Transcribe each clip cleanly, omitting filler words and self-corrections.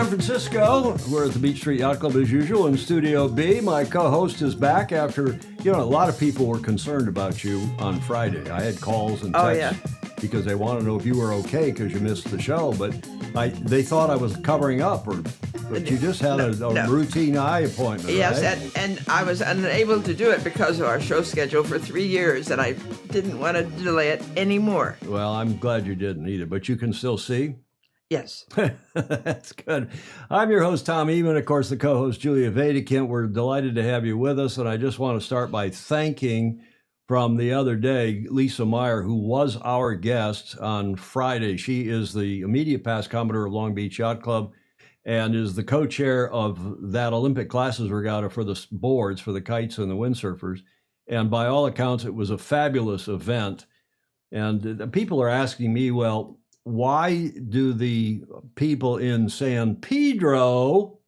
San Francisco. We're at the Beach Street Yacht Club as usual in Studio B. My co-host is back after, a lot of people were concerned about you on Friday. I had calls and texts because they want to know if you were okay because you missed the show. But they thought I was covering up, but you just had a routine eye appointment. Yes, right? and I was unable to do it because of our show schedule for 3 years, and I didn't want to delay it anymore. Well, I'm glad you didn't either, but you can still see? Yes. That's good. I'm your host, Tom Eman, of course, the co-host, Julia Vadikin. We're delighted to have you with us, and I just want to start by thanking from the other day, Lisa Meyer, who was our guest on Friday. She is the immediate past Commodore of Long Beach Yacht Club and is the co-chair of that Olympic classes regatta for the boards, for the kites and the windsurfers. And by all accounts, it was a fabulous event. And people are asking me, well, why do the people in San Pedro,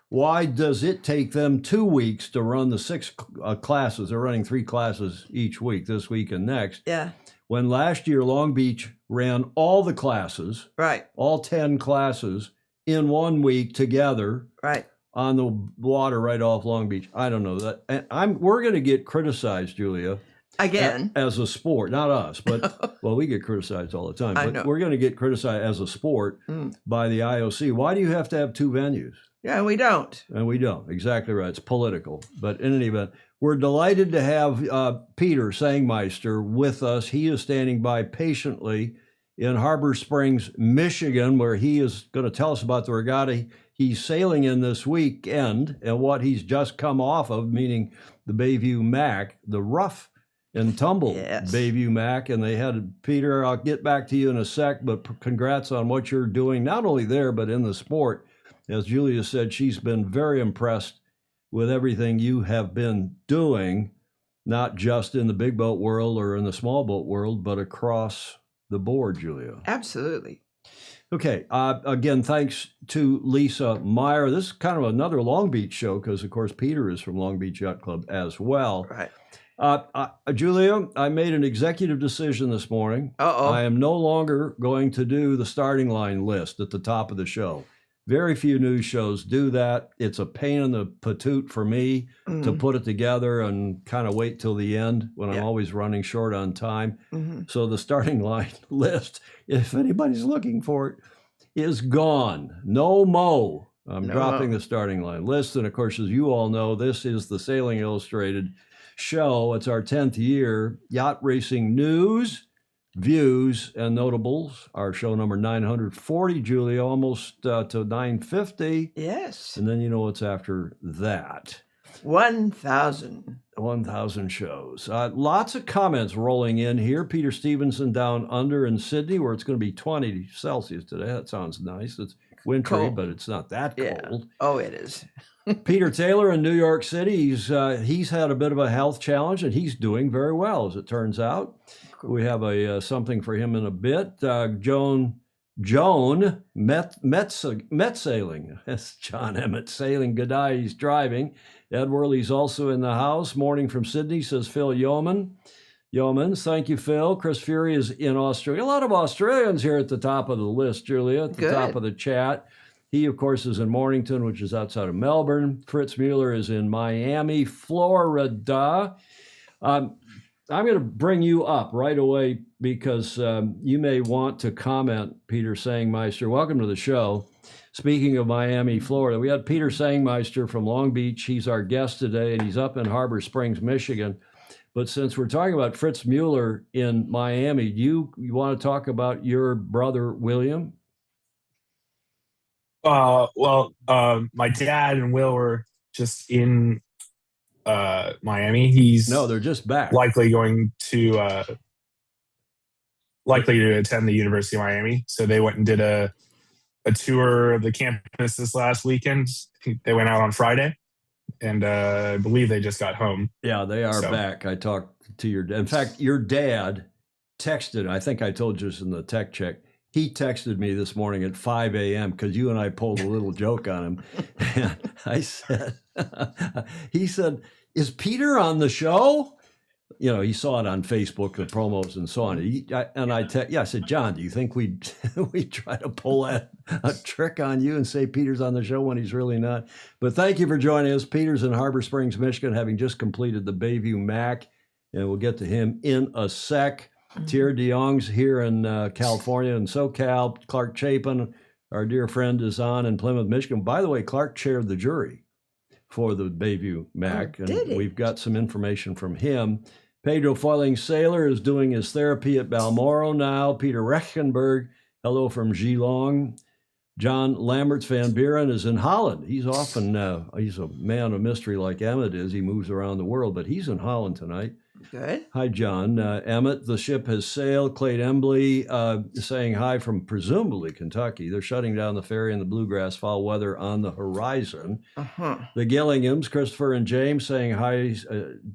why does it take them 2 weeks to run the 6 classes? They're running 3 classes each week, this week and next. Yeah. When last year Long Beach ran all the classes, Right. all 10 classes in 1 week together, right, on the water right off Long Beach. I don't know that. And we're going to get criticized, Julia. Again. As a sport, not us, but, well, we get criticized all the time. I But know. we're going to get criticized as a sport by the IOC. Why do you have to have 2 venues? Yeah, we don't. And we don't. Exactly right. It's political. But in any event, we're delighted to have Peter Sangmeister with us. He is standing by patiently in Harbor Springs, Michigan, where he is going to tell us about the regatta he's sailing in this weekend and what he's just come off of, meaning the Bayview-Mac, the rough and tumble Bayview-Mac. And they had, Peter, I'll get back to you in a sec, but congrats on what you're doing, not only there, but in the sport. As Julia said, she's been very impressed with everything you have been doing, not just in the big boat world or in the small boat world, but across the board, Julia. Absolutely. Okay. Again, thanks to Lisa Meyer. This is kind of another Long Beach show because, of course, Peter is from Long Beach Yacht Club as well. Right. Julia, I made an executive decision this morning. I am no longer going to do the starting line list at the top of the show. Very few news shows do that. It's a pain in the patoot for me to put it together and kind of wait till the end when I'm always running short on time. So the starting line list, if anybody's looking for it, is gone. No mo. I'm dropping the starting line list. And of course, as you all know, this is the Sailing Illustrated show. It's our 10th year. Yacht racing news, views, and notables. Our show number 940, Julia, almost to 950. Yes. And then you know what's after that. 1,000. 1,000 shows. Lots of comments rolling in here. Peter Stevenson down under in Sydney, where it's going to be 20 Celsius today. That sounds nice. It's wintry, cold, but it's not that cold. Oh, it is. Peter Taylor in New York City, he's had a bit of a health challenge, and he's doing very well, as it turns out. Cool. We have something for him in a bit. Joan Met Sailing. That's John Emmett Sailing. G'day, he's driving. Ed Worley's also in the house. Morning from Sydney, says Phil Yeomans. Thank you, Phil. Chris Fury is in Australia. A lot of Australians here at the top of the list, Julia, at the top of the chat. He, of course, is in Mornington, which is outside of Melbourne. Fritz Mueller is in Miami, Florida. I'm going to bring you up right away because you may want to comment, Peter Sangmeister. Welcome to the show. Speaking of Miami, Florida, we had Peter Sangmeister from Long Beach. He's our guest today, and he's up in Harbor Springs, Michigan. But since we're talking about Fritz Mueller in Miami, do you want to talk about your brother, William? My dad and Will were just in Miami. They're just back. Likely to attend the University of Miami. So they went and did a tour of the campus this last weekend. They went out on Friday, and I believe they just got home. Yeah, they are back. I talked to your dad. In fact, your dad texted, I think I told you this in the tech check, he texted me this morning at 5 a.m. because you and I pulled a little joke on him. And I said, he said, is Peter on the show? he saw it on Facebook, the promos and so on. I said, John, do you think we try to pull a trick on you and say Peter's on the show when he's really not? But thank you for joining us. Peter's in Harbor Springs, Michigan, having just completed the Bayview-Mac, and we'll get to him in a sec. Thierry de Jong's here in California and SoCal. Clark Chapin, our dear friend, is on in Plymouth, Michigan. By the way, Clark chaired the jury for the Bayview-Mac, and we've got some information from him. Pedro Foiling Sailor is doing his therapy at Balmoral now. Peter Rechenberg, hello from Geelong. John Lamberts Van Buren is in Holland. He's often, he's a man of mystery like Emmett is. He moves around the world, but he's in Holland tonight. Good. Hi, John. Emmett, the ship has sailed. Clayton Embley saying hi from presumably Kentucky. They're shutting down the ferry and the bluegrass, foul weather on the horizon. The Gillinghams, Christopher and James saying hi.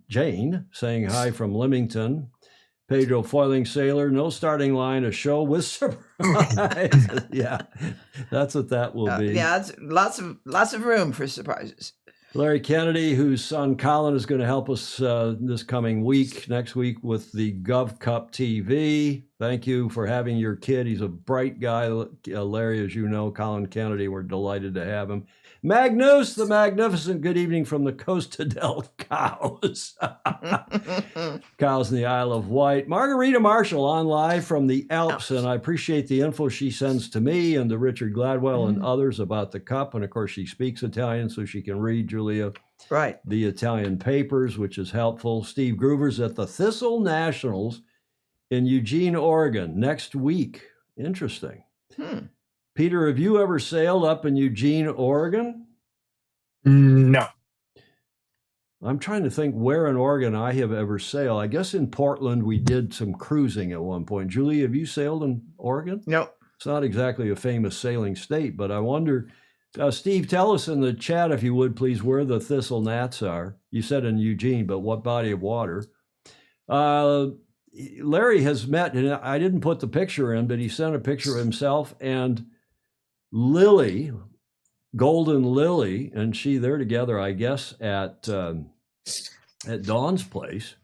Jane saying hi from Leamington. Pedro Foiling Sailor, no starting line, a show with surprise. Yeah, that's what that will be. Yeah, it's lots of room for surprises. Larry Kennedy, whose son Colin is going to help us this coming week, next week, with the Gov Cup TV. Thank you for having your kid. He's a bright guy, Larry, as you know. Colin Kennedy, we're delighted to have him. Magnus, the Magnificent, good evening from the Costa del Cows. Cows in the Isle of Wight. Margarita Marshall on live from the Alps, and I appreciate the info she sends to me and to Richard Gladwell and others about the Cup. And of course, she speaks Italian, so she can read, Julia, the Italian papers, which is helpful. Steve Groover's at the Thistle Nationals in Eugene, Oregon, next week. Interesting. Peter, have you ever sailed up in Eugene, Oregon? No. I'm trying to think where in Oregon I have ever sailed. I guess in Portland we did some cruising at one point. Julie, have you sailed in Oregon? No. It's not exactly a famous sailing state, but I wonder, Steve, tell us in the chat, if you would, please, where the Thistle Gnats are. You said in Eugene, but what body of water? Larry has met, and I didn't put the picture in, but he sent a picture of himself and Lily, Golden Lily, and they're together, I guess, at Dawn's place.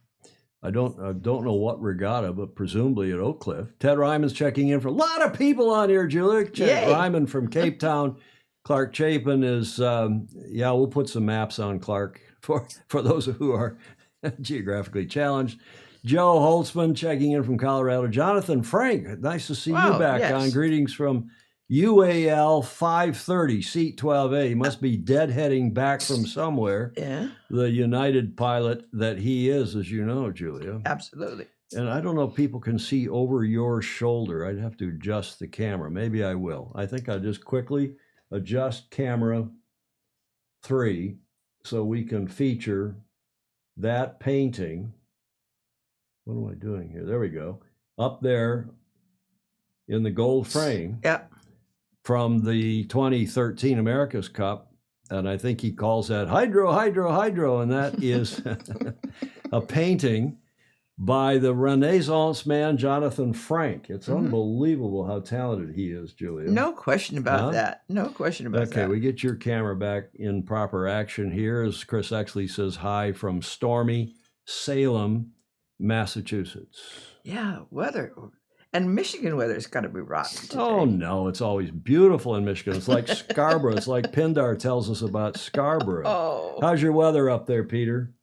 I don't know what regatta, but presumably at Oak Cliff. Ted Ryman's checking in for a lot of people on here, Julia. Ted Ryman from Cape Town. Clark Chapin is, we'll put some maps on Clark for those who are geographically challenged. Joe Holtzman checking in from Colorado. Jonathan Frank, nice to see you back on. Greetings from UAL 530, seat 12A. He must be deadheading back from somewhere. Yeah. The United pilot that he is, as you know, Julia. Absolutely. And I don't know if people can see over your shoulder. I'd have to adjust the camera. Maybe I will. I think I'll just quickly adjust camera 3 so we can feature that painting. What am I doing here? There we go. Up there in the gold frame. Yep. From the 2013 America's Cup, and I think he calls that Hydro, Hydro, Hydro, and that is a painting by the Renaissance man, Jonathan Frank. It's unbelievable how talented he is, Julia. No question about that. No question about that. Okay, we get your camera back in proper action here, as Chris Exley says hi from stormy Salem, Massachusetts. Yeah, weather. And Michigan weather's got to be rotten today. Oh, no, it's always beautiful in Michigan. It's like Scarborough. It's like Pindar tells us about Scarborough. Oh. How's your weather up there, Peter?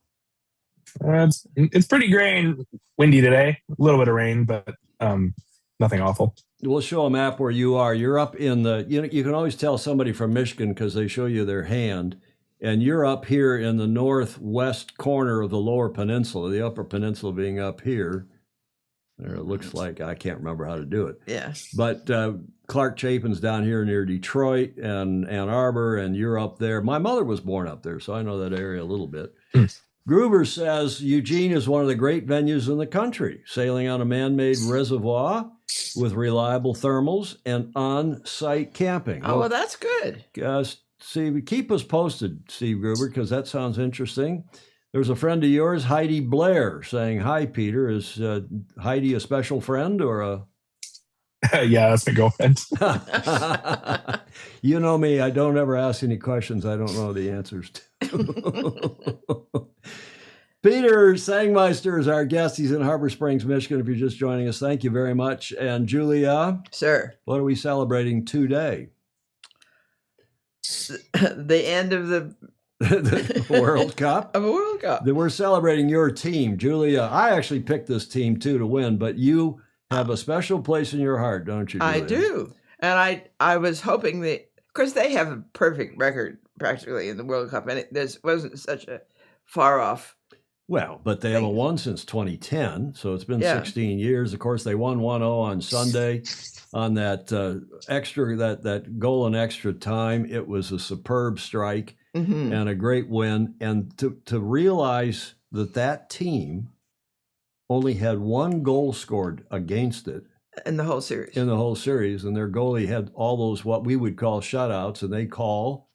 It's pretty gray and windy today. A little bit of rain, but nothing awful. We'll show a map where you are. You're up in the, you can always tell somebody from Michigan because they show you their hand. And you're up here in the northwest corner of the lower peninsula, the upper peninsula being up here. There it looks like, I can't remember how to do it. Yeah. But Clark Chapin's down here near Detroit and Ann Arbor, and you're up there. My mother was born up there, so I know that area a little bit. Groover says Eugene is one of the great venues in the country, sailing on a man-made reservoir with reliable thermals and on-site camping. Oh, well, that's good. Steve, keep us posted, Steve Groover, because that sounds interesting. There's a friend of yours, Heidi Blair, saying, hi, Peter. Is Heidi a special friend or a... Yeah, that's my girlfriend. You know me. I don't ever ask any questions I don't know the answers to. Peter Sangmeister is our guest. He's in Harbor Springs, Michigan. If you're just joining us, thank you very much. And Julia, Sir, what are we celebrating today? the end of the World Cup. Of a World Cup. We're celebrating your team, Julia. I actually picked this team too to win, but you have a special place in your heart, don't you, Julia? I do. And I was hoping that, of course, they have a perfect record practically in the World Cup, and this wasn't such a far off. Well, but they haven't won since 2010, so it's been Yeah. 16 years. Of course, they won 1-0 on Sunday on that extra that goal in extra time. It was a superb strike and a great win. And to realize that team only had one goal scored against it In the whole series. and their goalie had all those what we would call shutouts, and they call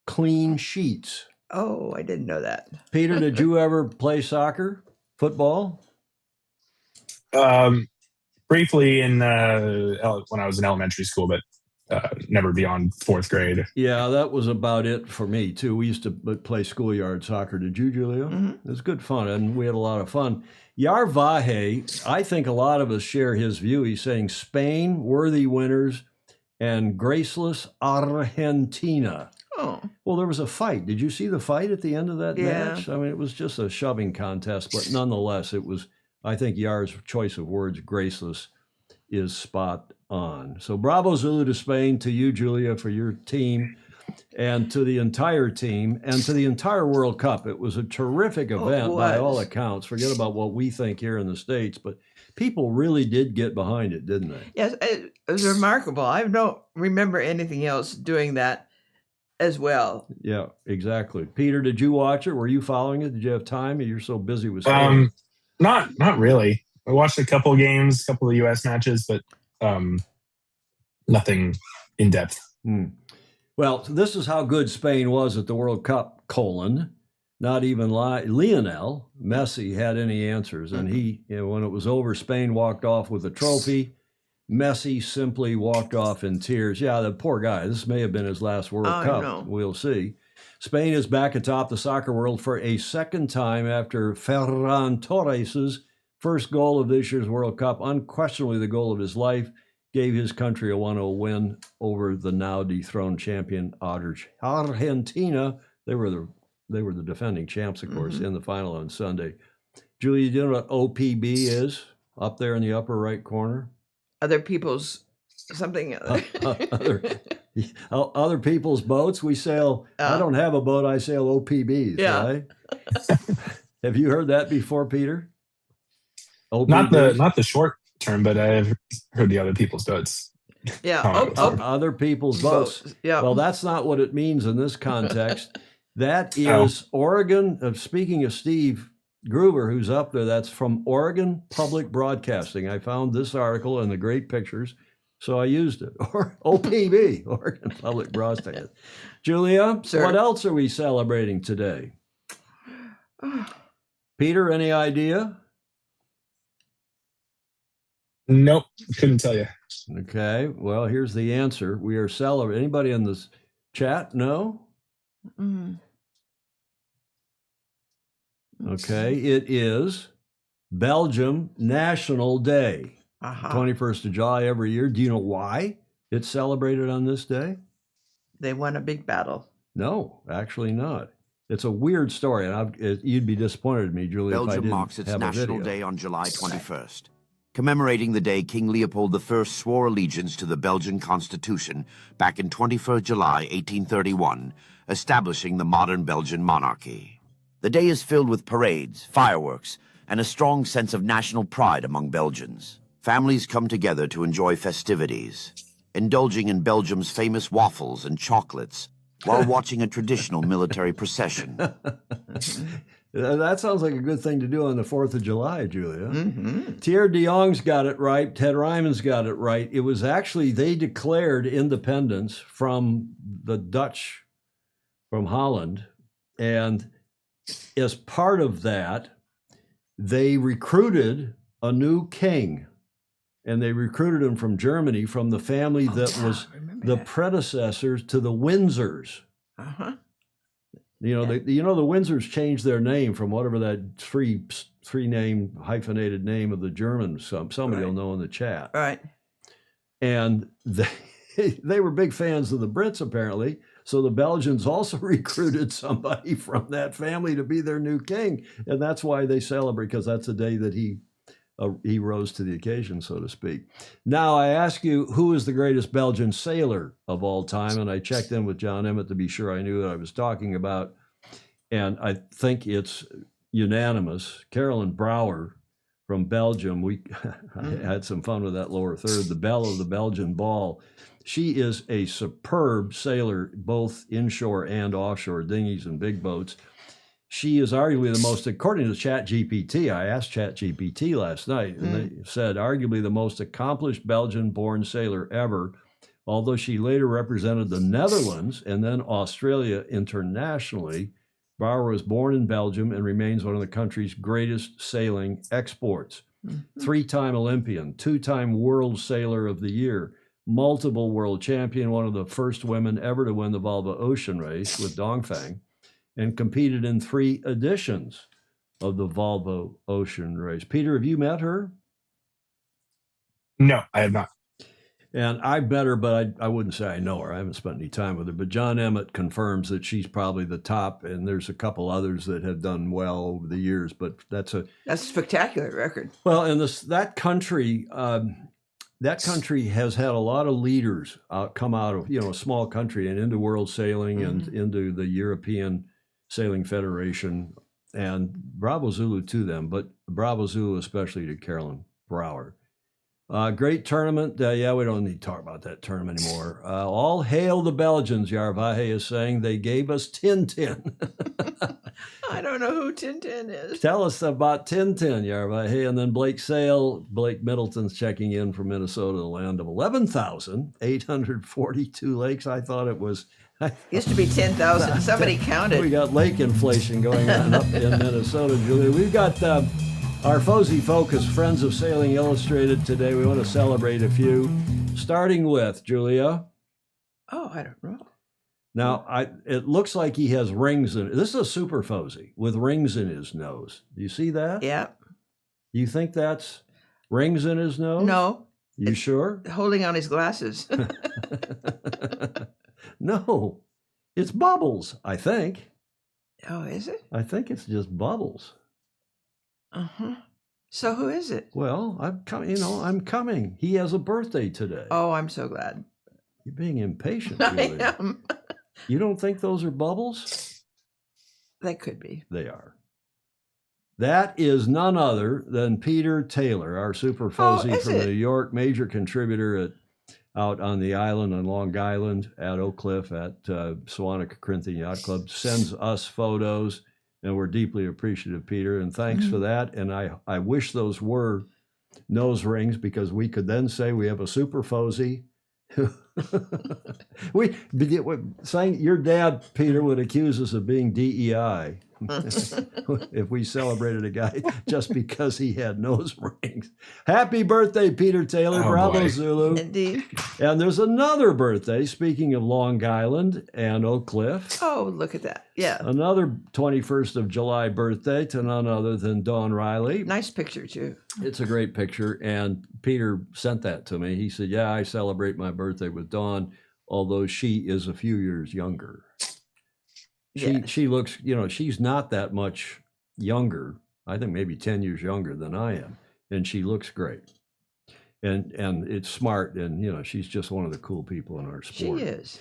clean sheets. Oh, I didn't know that. Peter, did you ever play soccer, football? Briefly when I was in elementary school, but never beyond fourth grade. Yeah, that was about it for me, too. We used to play schoolyard soccer. Did you, Julia? It was good fun, and we had a lot of fun. Yar Vahe, I think a lot of us share his view. He's saying Spain, worthy winners, and graceless Argentina. Oh. Well, there was a fight. Did you see the fight at the end of that Yeah. match? I mean, it was just a shoving contest, but nonetheless, it was, I think Yar's choice of words, graceless, is spot on. So bravo Zulu to Spain, to you, Julia, for your team, and to the entire team, and to the entire World Cup. It was a terrific event by all accounts. Forget about what we think here in the States, but people really did get behind it, didn't they? Yes, it was remarkable. I don't remember anything else doing that as well. Yeah, exactly. Peter, did you watch it? Were you following it? Did you have time? You're so busy with school. Not really. I watched a couple of games, a couple of U.S. matches, but nothing in depth. Well, this is how good Spain was at the World Cup, Not even Lionel Messi had any answers. And when it was over, Spain walked off with a trophy. Messi simply walked off in tears. Yeah, the poor guy. This may have been his last World Cup. No. We'll see. Spain is back atop the soccer world for a second time after Ferran Torres' first goal of this year's World Cup, unquestionably the goal of his life, gave his country a 1-0 win over the now dethroned champion Argentina. They were the defending champs, of course, in the final on Sunday. Julie, do you know what OPB is up there in the upper right corner? Other people's something. Other people's boats. We sail. I don't have a boat. I sail OPBs. Yeah. Right? Have you heard that before, Peter? OPBs? Not the short term, but I've heard the other people's boats. Yeah. Other people's boats. Yeah. Well, that's not what it means in this context. That is Oregon. Speaking of Steve Gruber, who's up there, that's from Oregon Public Broadcasting. I found this article and the great pictures, so I used it. Or OPB, Oregon Public Broadcasting. Julia, Sir. What else are we celebrating today? Peter, any idea? Nope, couldn't tell you. Okay, well, here's the answer. We are celebrating. Anybody in this chat? No? Okay, it is Belgium National Day, 21st of July every year. Do you know why it's celebrated on this day? They won a big battle. No, actually not. It's a weird story, and you'd be disappointed in me, Julie, if I Belgium didn't marks its have a National video. Day on July 21st. Commemorating the day King Leopold I swore allegiance to the Belgian Constitution back in 21st July 1831, establishing the modern Belgian monarchy. The day is filled with parades, fireworks, and a strong sense of national pride among Belgians. Families come together to enjoy festivities, indulging in Belgium's famous waffles and chocolates, while watching a traditional military procession. That sounds like a good thing to do on the 4th of July, Julia. Thierry de Jong's got it right. Ted Ryman's got it right. It was actually, they declared independence from the Dutch, from Holland. And as part of that, they recruited a new king. And they recruited him from Germany, from the family that was the predecessors to the Windsors. The Windsors changed their name from whatever that three name hyphenated name of the Germans. Somebody will know in the chat. Right. And they were big fans of the Brits, apparently. So the Belgians also recruited somebody from that family to be their new king. And that's why they celebrate, because that's the day that he rose to the occasion, so to speak. Now, I ask you, who is the greatest Belgian sailor of all time? And I checked in with John Emmett to be sure I knew what I was talking about. And I think it's unanimous. Caroline Brouwer from Belgium. I had some fun with that lower third, the belle of the Belgian ball. She is a superb sailor, both inshore and offshore, dinghies and big boats. She is arguably the most, according to ChatGPT, I asked ChatGPT last night, and they said arguably the most accomplished Belgian-born sailor ever, although she later represented the Netherlands and then Australia internationally. Brouwer was born in Belgium and remains one of the country's greatest sailing exports. Three-time Olympian, two-time World Sailor of the Year, multiple world champion, one of the first women ever to win the Volvo Ocean Race with Dongfang, and competed in 3 editions of the Volvo Ocean Race. Peter, have you met her? No, I have not. And I met her, but I wouldn't say I know her. I haven't spent any time with her. But John Emmett confirms that she's probably the top, and there's a couple others that have done well over the years. But that's a spectacular record. Well, and that country has had a lot of leaders come out of a small country and into world sailing and into the European Sailing Federation. And bravo Zulu to them, but bravo Zulu especially to Caroline Brouwer. Great tournament. We don't need to talk about that tournament anymore. All hail the Belgians, Yarvahe is saying. They gave us Tintin. I don't know who Tintin is. Tell us about Tintin, Yarvahe. And then Blake Middleton's checking in from Minnesota, the land of 11,842 lakes. I thought it was... Used to be 10,000. Somebody counted. We got lake inflation going on up in Minnesota, Julia. We've got... our FOSI focus, Friends of Sailing Illustrated today. We want to celebrate a few, starting with Julia. Oh, I don't know. Now, it looks like he has rings in it. This is a super FOSI with rings in his nose. Do you see that? Yeah. You think that's rings in his nose? No. You sure? Holding on his glasses. No, it's bubbles, I think. Oh, is it? I think it's just bubbles. Uh-huh. So who is it? Well, I'm coming. He has a birthday today. Oh, I'm so glad. You're being impatient, Julie. I Julia. am. You don't think those are bubbles? They could be. They are. That is none other than Peter Taylor, our super FOSI from New York, major contributor out on the island, on Long Island, at Oak Cliff, at Sewanee Corinthian Yacht Club, sends us photos. And we're deeply appreciative, Peter, and thanks for that. And I wish those were nose rings, because we could then say we have a super FOSI. Saying your dad, Peter, would accuse us of being DEI if we celebrated a guy just because he had nose rings. Happy birthday, Peter Taylor. Bravo, boy. Zulu. Indeed. And there's another birthday, speaking of Long Island and Oak Cliff. Oh, look at that. Yeah. Another 21st of July birthday to none other than Dawn Riley. Nice picture, too. It's a great picture. And Peter sent that to me. He said, yeah, I celebrate my birthday with Dawn, although she is a few years younger. She looks, she's not that much younger. I think maybe 10 years younger than I am. And she looks great. And it's smart. And, she's just one of the cool people in our sport. She is.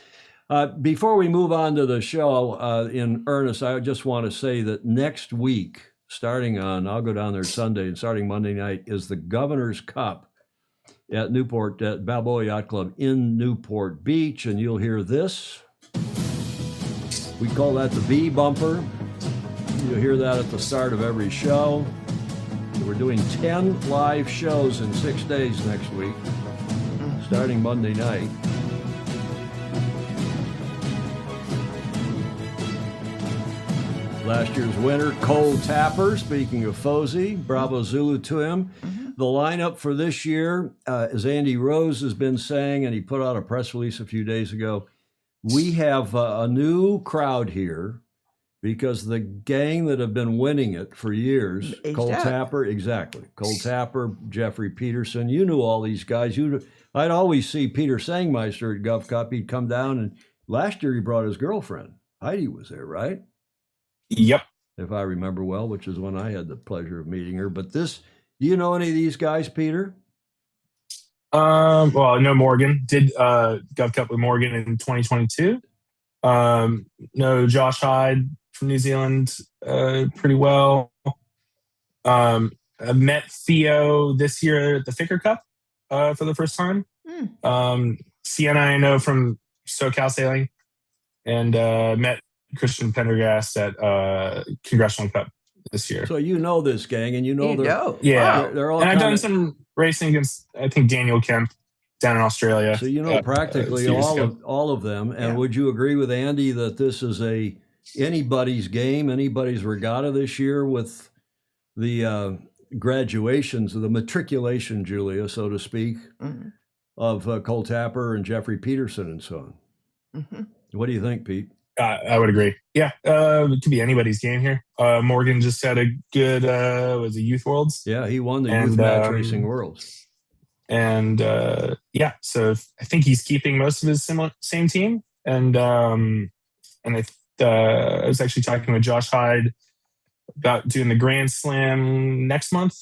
Before we move on to the show in earnest, I just want to say that next week, I'll go down there Sunday, and starting Monday night, is the Governor's Cup at Newport, at Balboa Yacht Club in Newport Beach. And you'll hear this. We call that the B bumper. You'll hear that at the start of every show. We're doing 10 live shows in 6 days next week, starting Monday night. Last year's winner, Cole Tapper, speaking of FOSI, bravo Zulu to him. The lineup for this year, as Andy Rose has been saying, and he put out a press release a few days ago, we have a new crowd here because the gang that have been winning it for years, Aged Cole out. Tapper, exactly. Cole Tapper, Jeffrey Peterson, you knew all these guys. I'd always see Peter Sangmeister at Gov Cup. He'd come down, and last year he brought his girlfriend. Heidi was there, right? Yep. If I remember well, which is when I had the pleasure of meeting her. But do you know any of these guys, Peter? Well, I know Morgan did Gov Cup with Morgan in 2022. Know Josh Hyde from New Zealand pretty well. I met Theo this year at the Ficker Cup for the first time. Sienna I know from SoCal Sailing, and met Christian Pendergast at Congressional Cup this year. So you know this gang, and you know yeah. They're all and I've done some racing against, I think, Daniel Kemp down in Australia. So you know practically all of them. And would you agree with Andy that this is anybody's game, anybody's regatta this year with the graduations, the matriculation, Julia, so to speak, of Cole Tapper and Jeffrey Peterson and so on? What do you think, Pete? I would agree. Yeah, it could be anybody's game here. Morgan just had a good, was it Youth Worlds? Yeah, he won the Youth Match Racing Worlds. And yeah, so I think he's keeping most of his same team. And I was actually talking with Josh Hyde about doing the Grand Slam next month.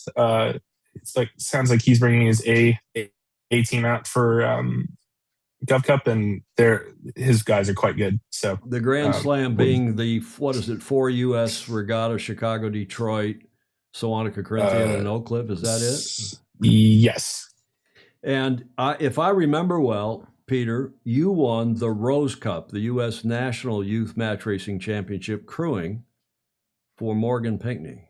Sounds like he's bringing his A team out for Gov Cup, and his guys are quite good. So the Grand Slam being the 4 U.S. regatta: Chicago, Detroit, Sewanee, Corinthian, and Oak Cliff. Is that it? Yes. And if I remember well, Peter, you won the Rose Cup, the U.S. National Youth Match Racing Championship crewing for Morgan Pinckney.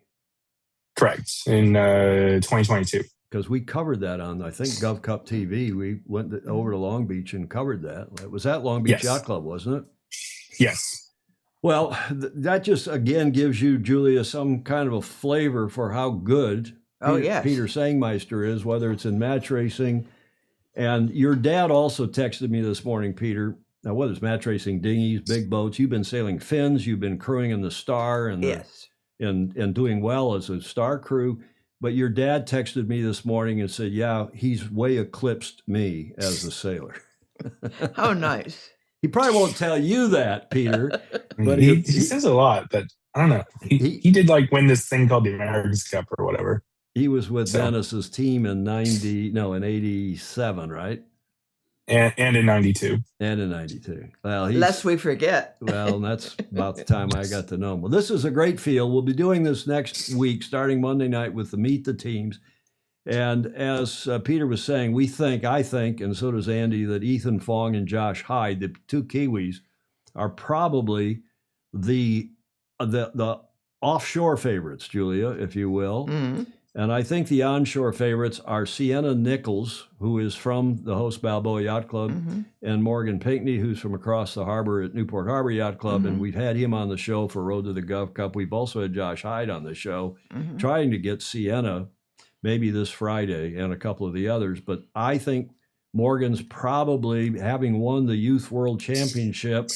Correct, in 2022. Because we covered that on, I think, Gov Cup TV. We went over to Long Beach and covered that. It was at Long Beach Yacht Club, wasn't it? Yes. Well, that just, again, gives you, Julia, some kind of a flavor for how good Peter Sangmeister is, whether it's in match racing. And your dad also texted me this morning, Peter. Now, whether it's match racing, dinghies, big boats, you've been sailing fins, you've been crewing in the Star and and doing well as a Star crew. But your dad texted me this morning and said, yeah, he's way eclipsed me as a sailor. How nice. He probably won't tell you that, Peter. But he says a lot, but I don't know. He did win this thing called the America's Cup or whatever. He was with Dennis's team in 87, right? And in 92. And in 92. Well, lest we forget. Well, that's about the time I got to know him. Well, this is a great field. We'll be doing this next week, starting Monday night with the Meet the Teams. And as Peter was saying, I think, and so does Andy, that Ethan Fong and Josh Hyde, the two Kiwis, are probably the offshore favorites, Julia, if you will. Mm-hmm. And I think the onshore favorites are Sienna Nichols, who is from the Host Balboa Yacht Club, and Morgan Pinckney, who's from across the harbor at Newport Harbor Yacht Club. And we've had him on the show for Road to the Gov Cup. We've also had Josh Hyde on the show, trying to get Sienna maybe this Friday and a couple of the others. But I think Morgan's probably, having won the Youth World Championship,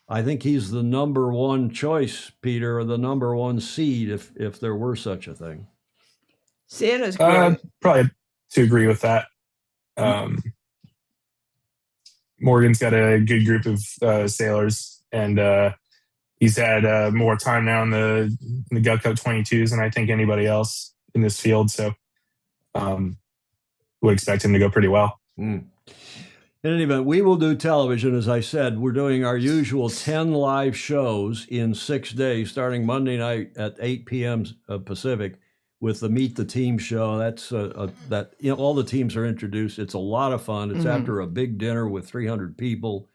I think he's the number one choice, Peter, or the number one seed if there were such a thing. Sienna's great. Probably to agree with that. Morgan's got a good group of sailors, and he's had more time now in the Gov Cup 22s than I think anybody else in this field. So would expect him to go pretty well. In any event, we will do television. As I said, we're doing our usual 10 live shows in 6 days, starting Monday night at 8 p.m. Pacific. With the Meet the Team show. That's all the teams are introduced. It's a lot of fun. It's after a big dinner with 300 people,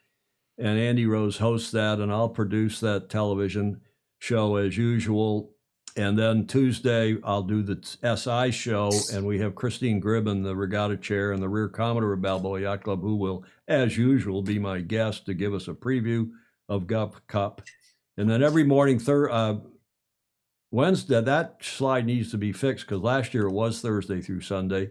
and Andy Rose hosts that, and I'll produce that television show as usual. And then Tuesday, I'll do the SI show, and we have Christine Gribben, the regatta chair and the rear commodore of Balboa Yacht Club, who will, as usual, be my guest to give us a preview of Gov Cup. And then every morning, Wednesday, that slide needs to be fixed because last year it was Thursday through Sunday.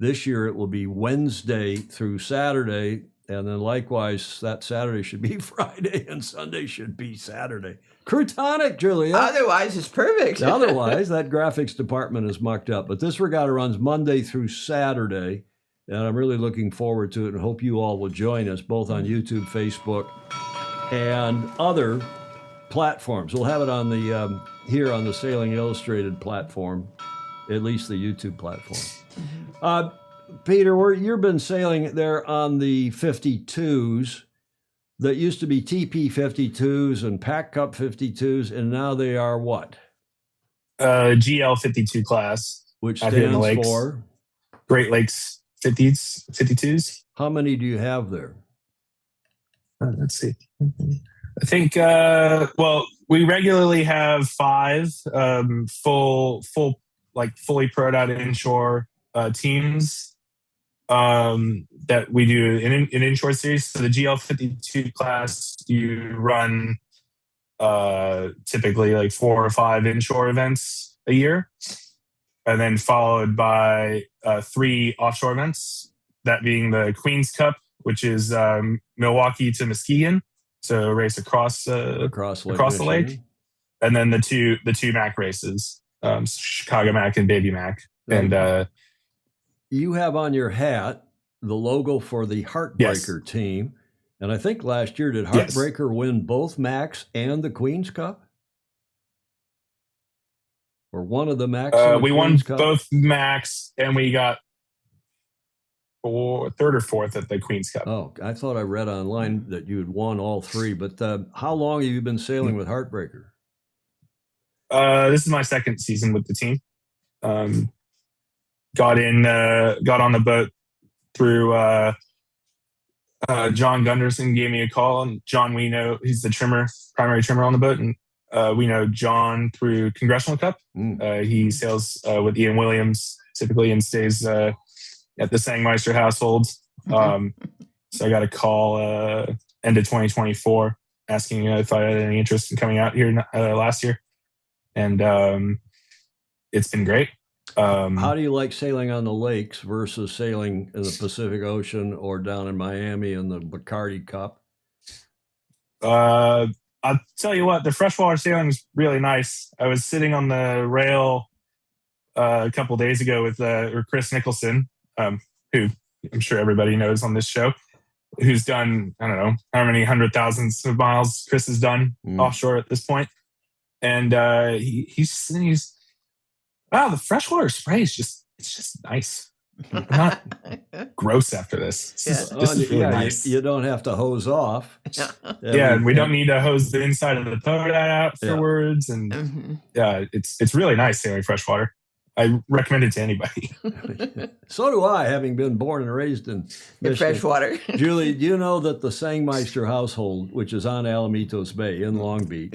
This year it will be Wednesday through Saturday And then likewise, that Saturday should be Friday and Sunday should be Saturday. Croutonic, Julia. Otherwise, it's perfect. Otherwise, that graphics department is mucked up. But this regatta runs Monday through Saturday, and I'm really looking forward to it and hope you all will join us both on YouTube, Facebook, and other platforms. We'll have it on the here on the Sailing Illustrated platform, at least the YouTube platform. Peter, you've been sailing there on the 52s that used to be TP 52s and Pack Cup 52s, and now they are what? GL 52 class, Which out here in the stands lakes. for? Great Lakes 52s. How many do you have there? Let's see. I think, well, we regularly have 5 fully pro'd out inshore teams that we do in inshore series. So the GL 52 class, you run typically like 4 or 5 inshore events a year, and then followed by 3 offshore events, that being the Queen's Cup, which is Milwaukee to Muskegon, so a race across the lake, and then the two Mac races, Chicago Mac and Bayview-Mac. And you have on your hat the logo for the Heartbreaker team, and I think last year did Heartbreaker win both Macs and the Queen's Cup, or one of the Macs? We won both Macs, and we got 3rd or 4th at the Queen's Cup. Oh, I thought I read online that you had won all 3. But how long have you been sailing with Heartbreaker? This is my 2nd season with the team. Got on the boat through John Gunderson gave me a call, and John, we know he's the primary trimmer on the boat, and we know John through Congressional Cup. He sails with Ian Williams typically and stays at the Sangmeister household. So I got a call end of 2024 asking if I had any interest in coming out here last year, and it's been great. How do you like sailing on the lakes versus sailing in the Pacific Ocean or down in Miami in the Bacardi Cup? I'll tell you what, the freshwater sailing is really nice. I was sitting on the rail a couple days ago with Chris Nicholson, who I'm sure everybody knows on this show, who's done, I don't know how many 100,000s of miles Chris has done offshore at this point. And he's wow, the freshwater spray is just nice. I'm not gross after this. This is really nice. You don't have to hose off. And we don't need to hose the inside of the boat out afterwards. And it's really nice sailing freshwater. I recommend it to anybody. So do I, having been born and raised in freshwater. Julie, do you know that the Sangmeister household, which is on Alamitos Bay in Long Beach,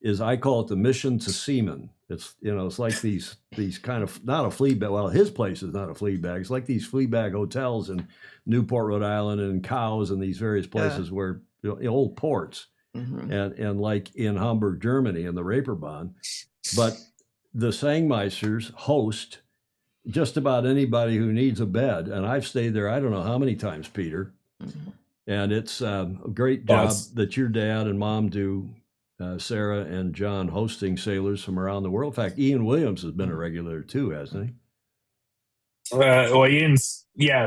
is, I call it the mission to seamen. It's, it's like these kind of, not a flea bag. Well, his place is not a flea bag. It's like these flea bag hotels in Newport, Rhode Island, and Cowes and these various places where old ports, and like in Hamburg, Germany, in the Reeperbahn. But the Sangmeisters host just about anybody who needs a bed, and I've stayed there I don't know how many times, Peter. And it's a great job that your dad and mom do. Sarah and John hosting sailors from around the world. In fact, Ian Williams has been a regular too, hasn't he? Well,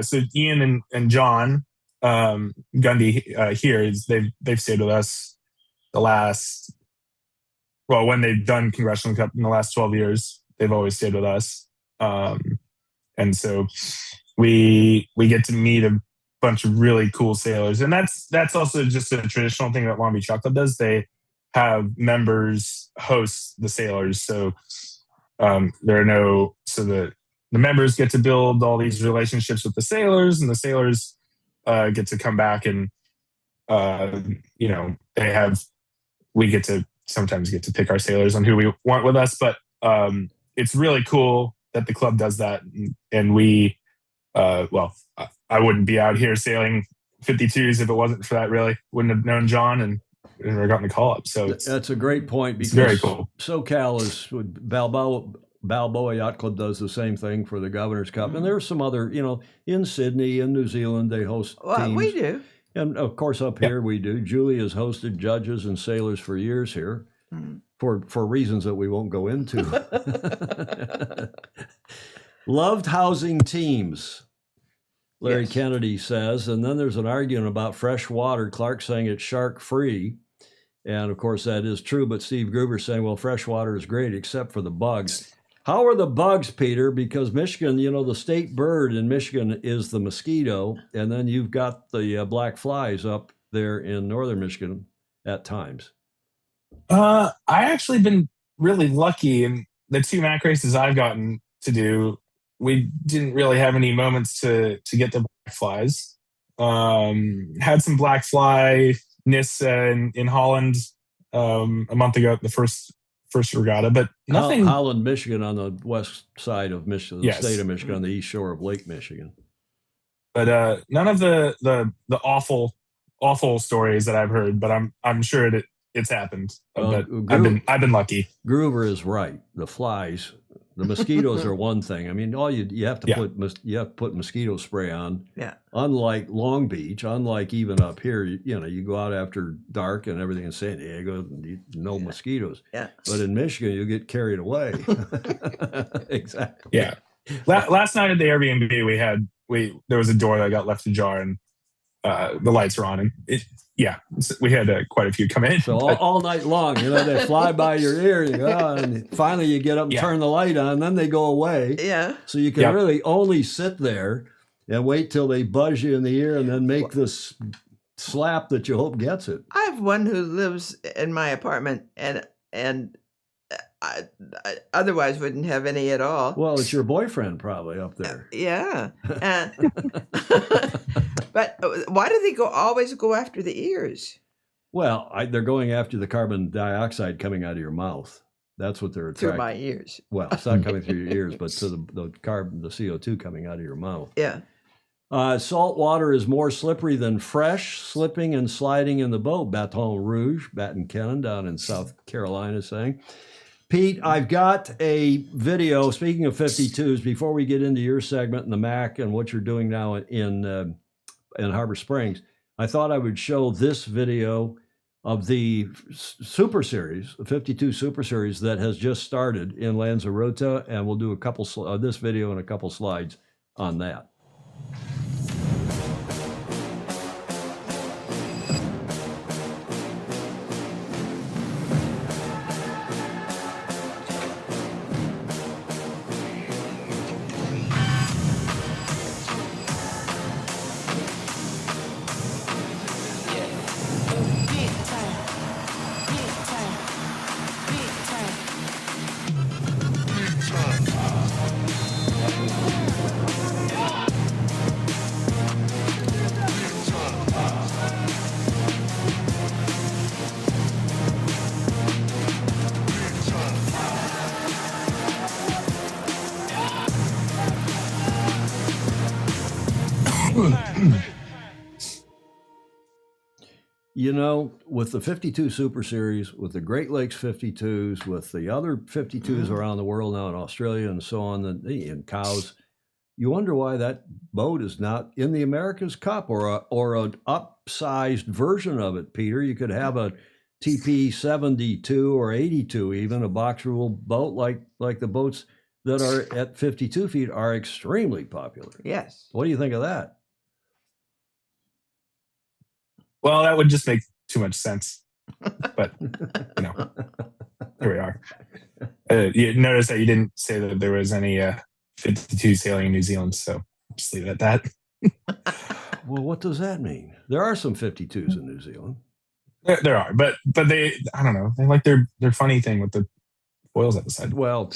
so Ian and John Gundy here they've stayed with us when they've done Congressional Cup in the last 12 years. They've always stayed with us, and so we get to meet a bunch of really cool sailors, and that's also just a traditional thing that Long Beach Yacht Club does. They have members host the sailors, so the members get to build all these relationships with the sailors, and the sailors get to come back and we sometimes get to pick our sailors on who we want with us, but it's really cool that the club does that, and we I wouldn't be out here sailing 52s if it wasn't for that. Really wouldn't have known John and never gotten the call up. So that's a great point, because very cool. SoCal is Balboa Yacht Club does the same thing for the Governor's Cup, and there's some other, in Sydney and New Zealand they host teams. We do. And of course, up here we do. Julie has hosted judges and sailors for years here, for reasons that we won't go into. Loved housing teams, Larry Yes. Kennedy says. And then there's an argument about fresh water. Clark saying it's shark free. And of course, that is true. But Steve Gruber saying, well, fresh water is great, except for the bugs. How are the bugs, Peter? Because Michigan, the state bird in Michigan is the mosquito. And then you've got the black flies up there in northern Michigan at times. I actually been really lucky in the 2 MAC races I've gotten to do. We didn't really have any moments to get the black flies. Had some black fly NIS in Holland a month ago, the first regatta, but nothing. Holland, Michigan, on the west side of Michigan, the Yes. state of Michigan, on the east shore of Lake Michigan. But none of the awful stories that I've heard. But I'm sure it's happened. Well, but I've been lucky. Gruber is right. The flies, the mosquitoes are one thing. I mean, all you have to put mosquito spray on. Yeah. Unlike Long Beach, unlike even up here, you go out after dark and everything in San Diego, no mosquitoes. Yeah. But in Michigan, you get carried away. Exactly. Yeah. Last night at the Airbnb, there was a door that got left ajar and the lights were on, and we had quite a few come in. So all night long, they fly by your ear, and finally you get up and turn the light on, then they go away. Yeah. So you can really only sit there and wait till they buzz you in the ear and then make this slap that you hope gets it. I have one who lives in my apartment, and I otherwise wouldn't have any at all. Well, it's your boyfriend probably up there. Yeah. But why do they always go after the ears? Well, they're going after the carbon dioxide coming out of your mouth. That's what they're attracted. Through my ears. Well, it's not coming through your ears, but to the carbon, the CO2 coming out of your mouth. Yeah. Salt water is more slippery than fresh. Slipping and sliding in the boat. Baton Rouge, Baton Cannon down in South Carolina saying. Pete, I've got a video, speaking of 52s, before we get into your segment in the MAC and what you're doing now in Harbor Springs, I thought I would show this video of the Super Series, the 52 Super Series that has just started in Lanzarote, and we'll do a couple this video and a couple slides on that. With the 52 Super Series, with the Great Lakes 52s, with the other 52s around the world now in Australia and so on, and cows, you wonder why that boat is not in the America's Cup or an upsized version of it, Peter. You could have a TP 72 or 82, even a box rule boat like the boats that are at 52 feet are extremely popular. Yes. What do you think of that? Well, that would just make too much sense. But, here we are. You notice that you didn't say that there was any 52 sailing in New Zealand, so just leave it at that. Well, what does that mean? There are some 52s in New Zealand. There are, but they, I don't know, they like their funny thing with the foils at the side. Well,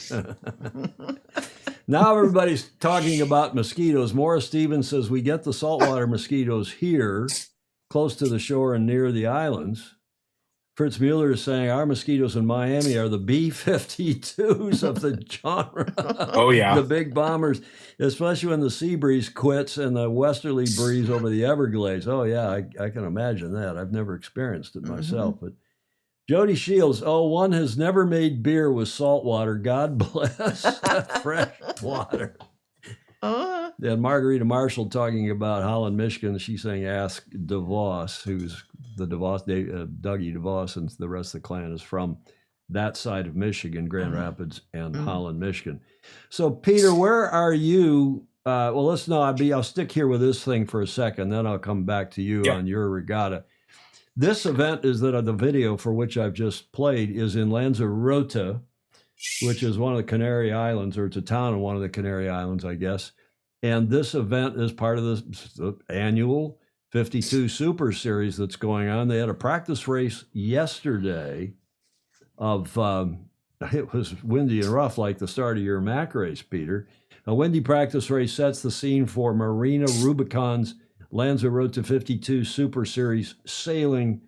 now everybody's talking about mosquitoes. Morris Stevens says we get the saltwater mosquitoes here, close to the shore and near the islands. Fritz Mueller is saying our mosquitoes in Miami are the B-52s of the genre. Oh, yeah. The big bombers, especially when the sea breeze quits and the westerly breeze over the Everglades. Oh, yeah, I can imagine that. I've never experienced it myself. But Jody Shields, one has never made beer with salt water. God bless fresh water. And Margarita Marshall talking about Holland, Michigan. She's saying, ask DeVos, who's the DeVos, Dougie DeVos, and the rest of the clan is from that side of Michigan, Grand Rapids and Holland, Michigan. So, Peter, where are you? Well, let's know. I'll stick here with this thing for a second, then I'll come back to you on your regatta. This event is that the video for which I've just played is in Lanzarote, which is one of the Canary Islands, or it's a town in one of the Canary Islands, I guess. And this event is part of the annual 52 Super Series that's going on. They had a practice race yesterday of, it was windy and rough like the start of your Mac race, Peter. A windy practice race sets the scene for Marina Rubicon's Lanzarote 52 Super Series sailing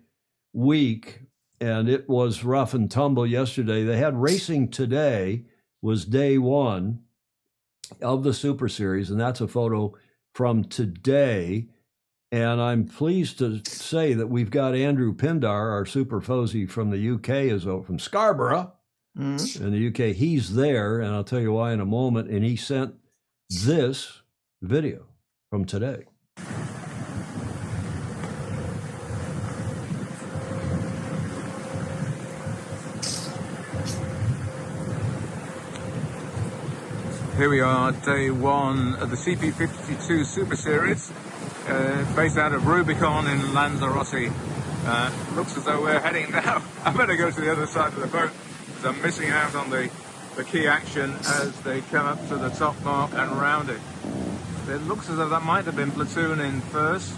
week. And it was rough and tumble yesterday. They had racing today, was day one of the Super Series, and that's a photo from today. And I'm pleased to say that we've got Andrew Pindar, our Super FOSI from the UK, from Scarborough in the UK. He's there, and I'll tell you why in a moment. And he sent this video from today. Here we are, day one of the CP52 Super Series, based out of Rubicon in Lanzarote. Looks as though we're heading now. I better go to the other side of the boat, because I'm missing out on the key action as they come up to the top mark and round it. It looks as though that might have been Platoon in first,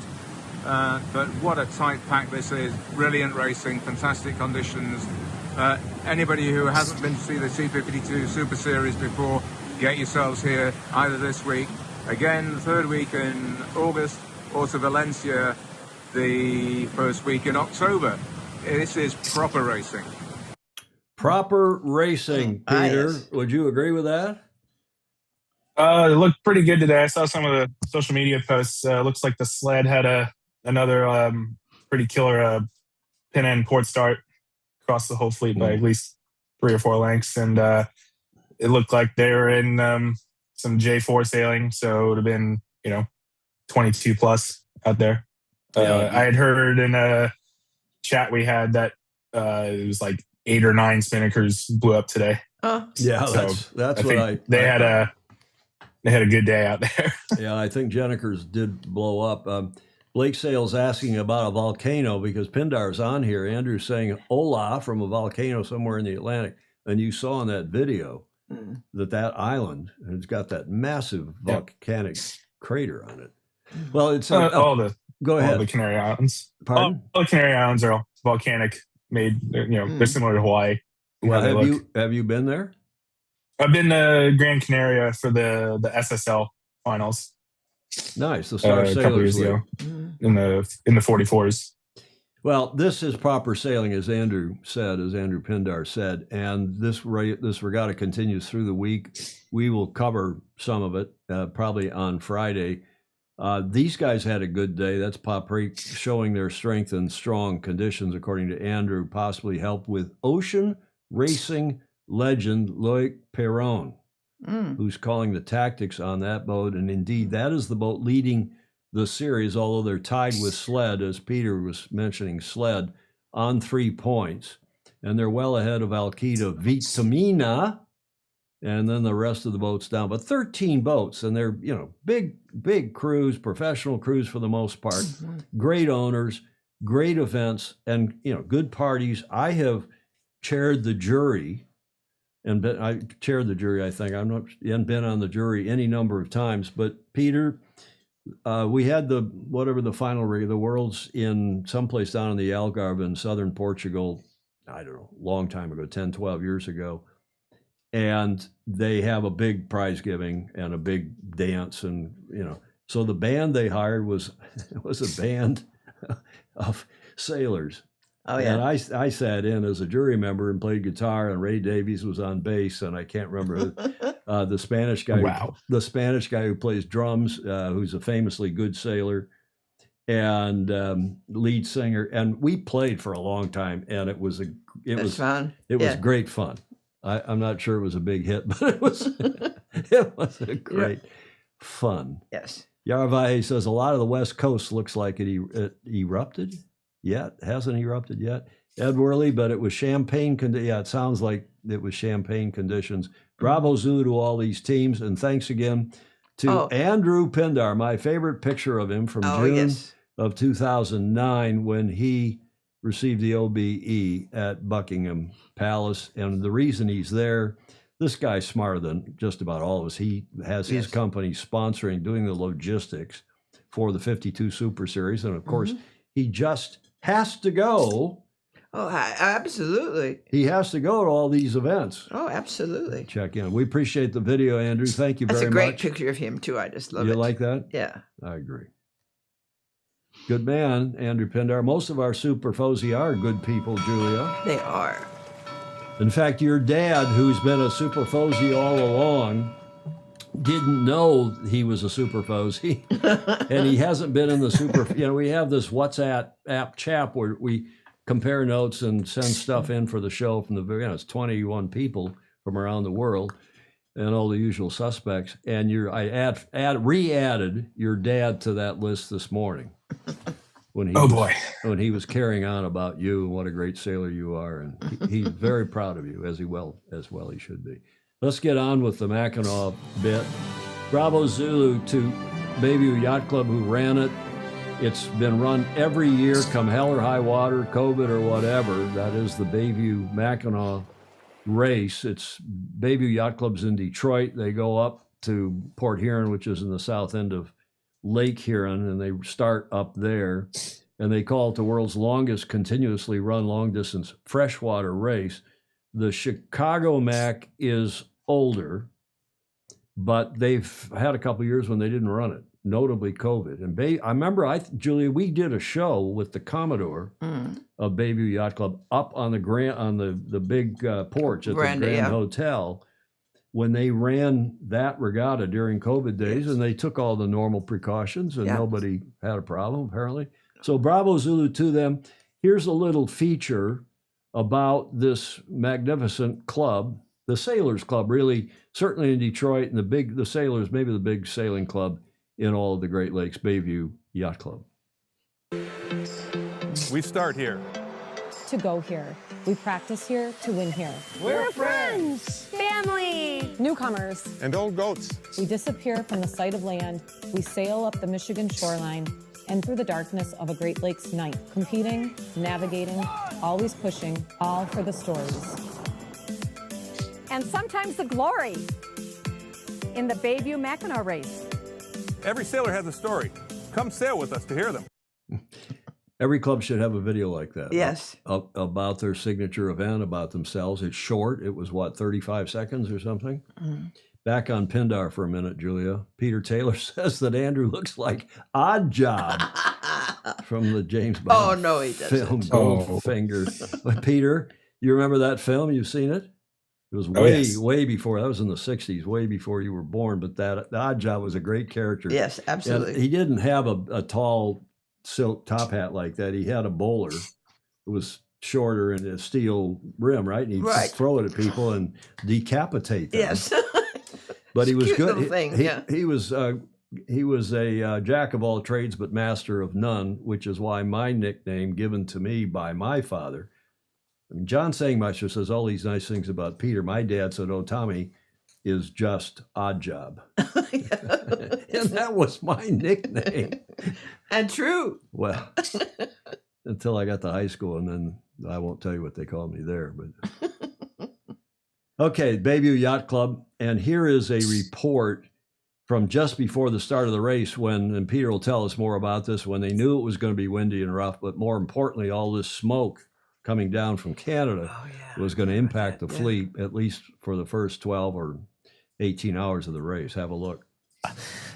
but what a tight pack this is. Brilliant racing, fantastic conditions. Anybody who hasn't been to see the CP52 Super Series before, get yourselves here either this week, again, the third week in August, or to Valencia the first week in October. This is proper racing. Proper racing, Peter. Yes. Would you agree with that? It looked pretty good today. I saw some of the social media posts. Looks like the sled had another pretty killer pin end port start across the whole fleet by at least 3 or 4 lengths. And it looked like they were in some J4 sailing, so it would have been 22 plus out there. I had heard in a chat we had that it was like 8 or 9 spinnakers blew up today. Yeah, So that's what they had a good day out there. Yeah, I think Jennekers did blow up. Blake Sale's asking about a volcano because Pindar's on here. Andrew's saying hola from a volcano somewhere in the Atlantic, and you saw in that video that island has got that massive volcanic crater on it. Well, it's go ahead. All the Canary Islands. Pardon? All the Canary Islands are all volcanic made. They're similar to Hawaii. Have you been there? I've been to Gran Canaria for the SSL finals. Nice, the Star a couple Sailors years ago League. in the 44s. Well, this is proper sailing, as Andrew Pindar said, and this regatta continues through the week. We will cover some of it probably on Friday. These guys had a good day. That's Paprik showing their strength and strong conditions, according to Andrew, possibly helped with ocean racing legend Loic Perron, who's calling the tactics on that boat. And indeed, that is the boat leading the series, although they're tied with Sled, as Peter was mentioning, Sled on 3 points. And they're well ahead of Alquita Vitamina, and then the rest of the boats down. But 13 boats, and they're, big crews, professional crews for the most part, great owners, great events, and, good parties. I have chaired the jury, and I chaired the jury, I think. I've not been on the jury any number of times, but Peter, we had the final rig, the Worlds in someplace down in the Algarve in southern Portugal, I don't know, long time ago, 10, 12 years ago. And they have a big prize giving and a big dance. And, so the band they hired was a band of sailors. Oh, yeah. And I sat in as a jury member and played guitar, and Ray Davies was on bass, and I can't remember the Spanish guy. Wow. The Spanish guy who plays drums, who's a famously good sailor, and lead singer. And we played for a long time, and it was fun. It was great fun. I'm not sure it was a big hit, but it was a great. fun. Yes. Yaravahe says a lot of the West Coast looks like it erupted yet. Hasn't erupted yet. Ed Worley, but it was champagne. Yeah, it sounds like it was champagne conditions. Bravo Zulu to all these teams. And thanks again to Andrew Pindar, my favorite picture of him from June of 2009 when he received the OBE at Buckingham Palace. And the reason he's there, this guy's smarter than just about all of us. He has his company sponsoring, doing the logistics for the 52 Super Series. And of course, he just has to go. Oh, absolutely. He has to go to all these events. Oh, absolutely. Check in. We appreciate the video, Andrew. Thank you very much. That's a great picture of him, too. I just love it. You like that? Yeah. I agree. Good man, Andrew Pindar. Most of our Super FOSI are good people, Julia. They are. In fact, your dad, who's been a Super FOSI all along, didn't know he was a Super FOSI. And he hasn't been in the Super... we have this WhatsApp app chat where we compare notes and send stuff in for the show from the it's 21 people from around the world and all the usual suspects. And I re-added your dad to that list this morning when he was carrying on about you and what a great sailor you are, and he's very proud of you as well he should be. Let's get on with the Mackinac bit. Bravo Zulu to Bayview Yacht Club who ran it. It's been run every year, come hell or high water, COVID or whatever. That is the Bayview-Mackinac race. It's Bayview Yacht Club's in Detroit. They go up to Port Huron, which is in the south end of Lake Huron, and they start up there. And they call it the world's longest continuously run long-distance freshwater race. The Chicago Mac is older, but they've had a couple years when they didn't run it. Notably COVID. And I remember, Julia, we did a show with the Commodore of Bayview Yacht Club up on the big porch at the Grand Hotel when they ran that regatta during COVID days, and they took all the normal precautions, and nobody had a problem, apparently. So bravo Zulu to them. Here's a little feature about this magnificent club, the Sailors Club, really, certainly in Detroit, and the Sailors, maybe the big sailing club in all of the Great Lakes, Bayview Yacht Club. We start here. To go here. We practice here to win here. We're friends, family, newcomers, and old goats. We disappear from the sight of land. We sail up the Michigan shoreline and through the darkness of a Great Lakes night, competing, navigating, always pushing, all for the stories. and sometimes the glory in the Bayview-Mackinac race. Every sailor has a story. Come sail with us to hear them. Every club should have a video like that. Yes. About their signature event, about themselves. It's short. It was, 35 seconds or something? Mm-hmm. Back on Pindar for a minute, Julia. Peter Taylor says that Andrew looks like Odd Job from the James Bond no, he doesn't. film Goldfinger. But Peter, you remember that film? You've seen it? It was way before. That was in the 60s, way before you were born. But that Odd Job was a great character. Yes, absolutely. And he didn't have a tall silk top hat like that. He had a bowler. It was shorter and a steel rim, right? And he'd throw it at people and decapitate them. Yes. But he was good. He He was a jack of all trades but master of none, which is why my nickname given to me by my father. I mean, John Sangmeister says all these nice things about Peter. My dad said, "Oh, Tommy is just Odd Job." And that was my nickname. And true. Well, until I got to high school, and then I won't tell you what they called me there. But okay, Bayview Yacht Club, and here is a report from just before the start of the race when, and Peter will tell us more about this, when they knew it was going to be windy and rough, but more importantly, all this smoke coming down from Canada was going to impact the fleet, at least for the first 12 or 18 hours of the race. Have a look.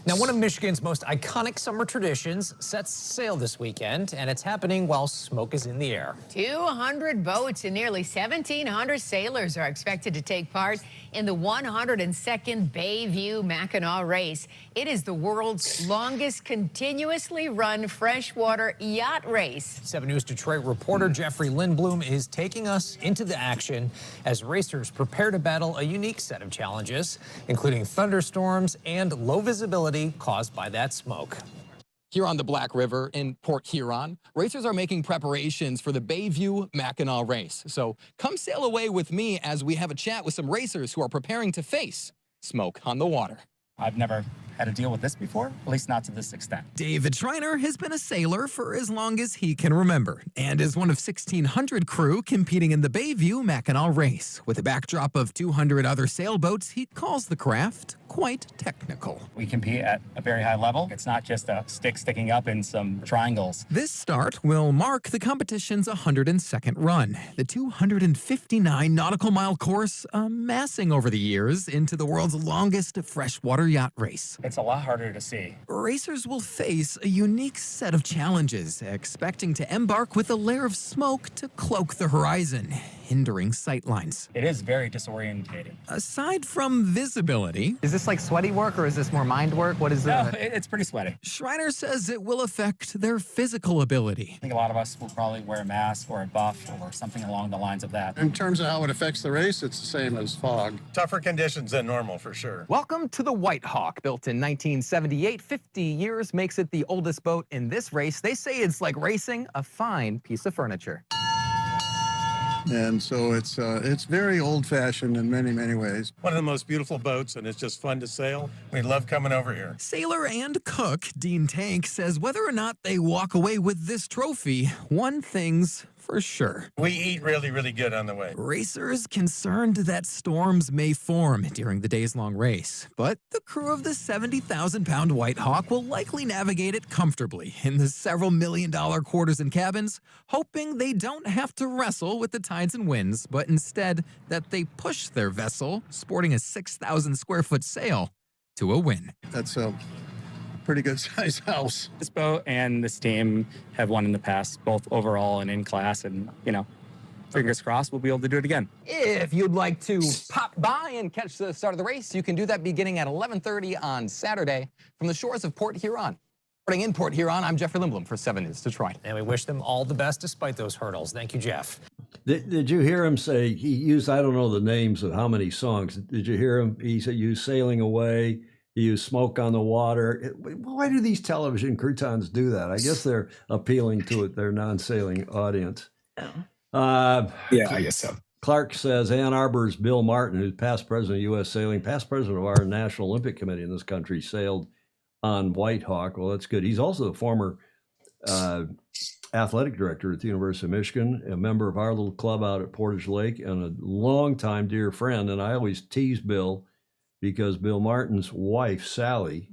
Now, one of Michigan's most iconic summer traditions sets sail this weekend, and it's happening while smoke is in the air. 200 boats and nearly 1,700 sailors are expected to take part in the 102nd Bayview-Mackinac race. It is the world's longest continuously run freshwater yacht race. 7 News Detroit reporter Jeffrey Lindblom is taking us into the action as racers prepare to battle a unique set of challenges, including thunderstorms and low visibility caused by that smoke. Here on the Black River in Port Huron, racers are making preparations for the Bayview-Mackinac race. So come sail away with me as we have a chat with some racers who are preparing to face smoke on the water. I've never had to deal with this before, at least not to this extent. David Schreiner has been a sailor for as long as he can remember and is one of 1,600 crew competing in the Bayview-Mackinac race. With a backdrop of 200 other sailboats, he calls the craft quite technical. We compete at a very high level. It's not just a stick sticking up in some triangles. This start will mark the competition's 102nd run, the 259 nautical mile course amassing over the years into the world's longest freshwater yacht race. It's a lot harder to see. Racers will face a unique set of challenges, expecting to embark with a layer of smoke to cloak the horizon, hindering sightlines. It is very disorientating. Aside from visibility... Is this like sweaty work or is this more mind work? What is it? No, it's pretty sweaty. Schreiner says it will affect their physical ability. I think a lot of us will probably wear a mask or a buff or something along the lines of that. In terms of how it affects the race, it's the same as fog. Tougher conditions than normal, for sure. Welcome to the White Hawk. Built in 1978, 50 years makes it the oldest boat in this race. They say it's like racing a fine piece of furniture. And so it's very old-fashioned in many, many ways. One of the most beautiful boats, and it's just fun to sail. We love coming over here. Sailor and cook Dean Tank says whether or not they walk away with this trophy, one thing's for sure. We eat really, really good on the way. Racers concerned that storms may form during the days-long race, but the crew of the 70,000-pound White Hawk will likely navigate it comfortably in the several million-dollar quarters and cabins, hoping they don't have to wrestle with the tides and winds, but instead that they push their vessel, sporting a 6,000-square-foot sail, to a win. That's a pretty good-sized house. This boat and this team have won in the past, both overall and in class, and, you know, fingers crossed we'll be able to do it again. If you'd like to pop by and catch the start of the race, you can do that beginning at 11:30 on Saturday from the shores of Port Huron. Reporting in Port Huron, I'm Jeffrey Lindblom for 7 News Detroit. And we wish them all the best despite those hurdles. Thank you, Jeff. Did you hear him say, he used, I don't know the names of how many songs. Did you hear him? He said, "You Sailing Away." He used "Smoke on the Water." Why do these television croutons do that? I guess they're appealing to their non-sailing audience. Yeah, I guess so. Clark says Ann Arbor's Bill Martin, who's past president of U.S. Sailing, past president of our National Olympic Committee in this country, sailed on White Hawk. Well, that's good. He's also the former athletic director at the University of Michigan, a member of our little club out at Portage Lake, and a longtime dear friend. And I always tease Bill because Bill Martin's wife, Sally,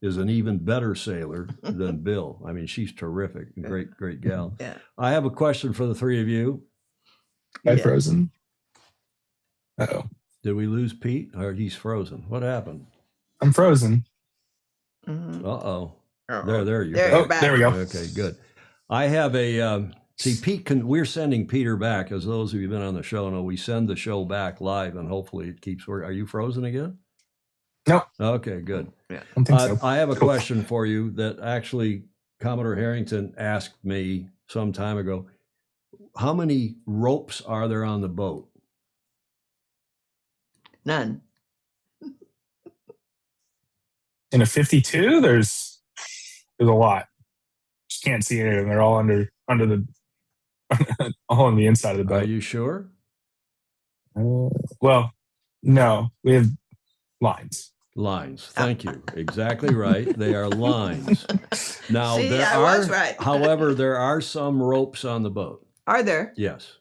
is an even better sailor than Bill. I mean, she's terrific. Great, great gal. Yeah. I have a question for the three of you. Am I frozen? Uh-oh. Did we lose Pete? Or he's frozen? What happened? I'm frozen. Uh-oh. Uh-oh. There you There go. you're back. There we go. Okay, good. I have a, see, Pete, we're sending Peter back. As those of you who've been on the show know, we send the show back live, and hopefully it keeps working. Are you frozen again? No. Okay, good. I don't think so. I have a question for you that actually Commodore Harrington asked me some time ago. How many ropes are there on the boat? None. In a 52, there's a lot. Just can't see any of them. They're all under the all on the inside of the boat. Are you sure? Well, no, we have lines. Lines. Thank you. Exactly right. They are lines. Now See, there I are, was right. however, there are some ropes on the boat. Are there? Yes.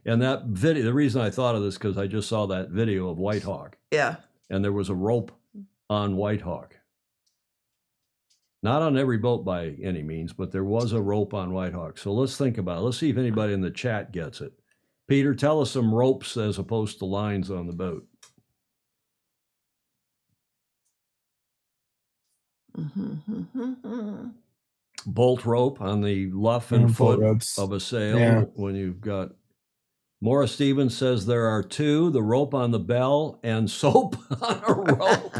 And that video, the reason I thought of this because I just saw that video of White Hawk, Yeah. and there was a rope on White Hawk. Not on every boat by any means, but there was a rope on White Hawk. So let's think about it. Let's see if anybody in the chat gets it. Peter, tell us some ropes as opposed to lines on the boat. Bolt rope on the luff and Bolt foot ropes. of a sail Yeah. when you've got Maura Stevens says there are two, the rope on the bell and soap on a rope.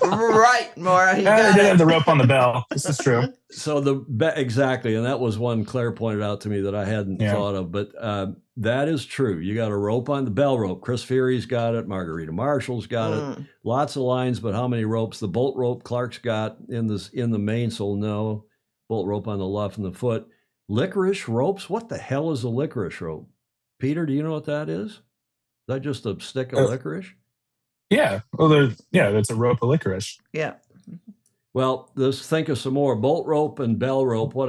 Right, Maura. They did have the rope on the bell. This is true. So exactly, and that was one Claire pointed out to me that I hadn't thought of, but that is true. You got a rope on the bell rope. Chris Feary's got it. Margarita Marshall's got it. Lots of lines, but how many ropes? The bolt rope Clark's got in the mainsail, no. Bolt rope on the luff and the foot. Licorice ropes? What the hell is a licorice rope? Peter, do you know what that is? Is that just a stick of licorice? Yeah. Well, that's a rope of licorice. Yeah. Well, let's think of some more. Bolt rope and bell rope, what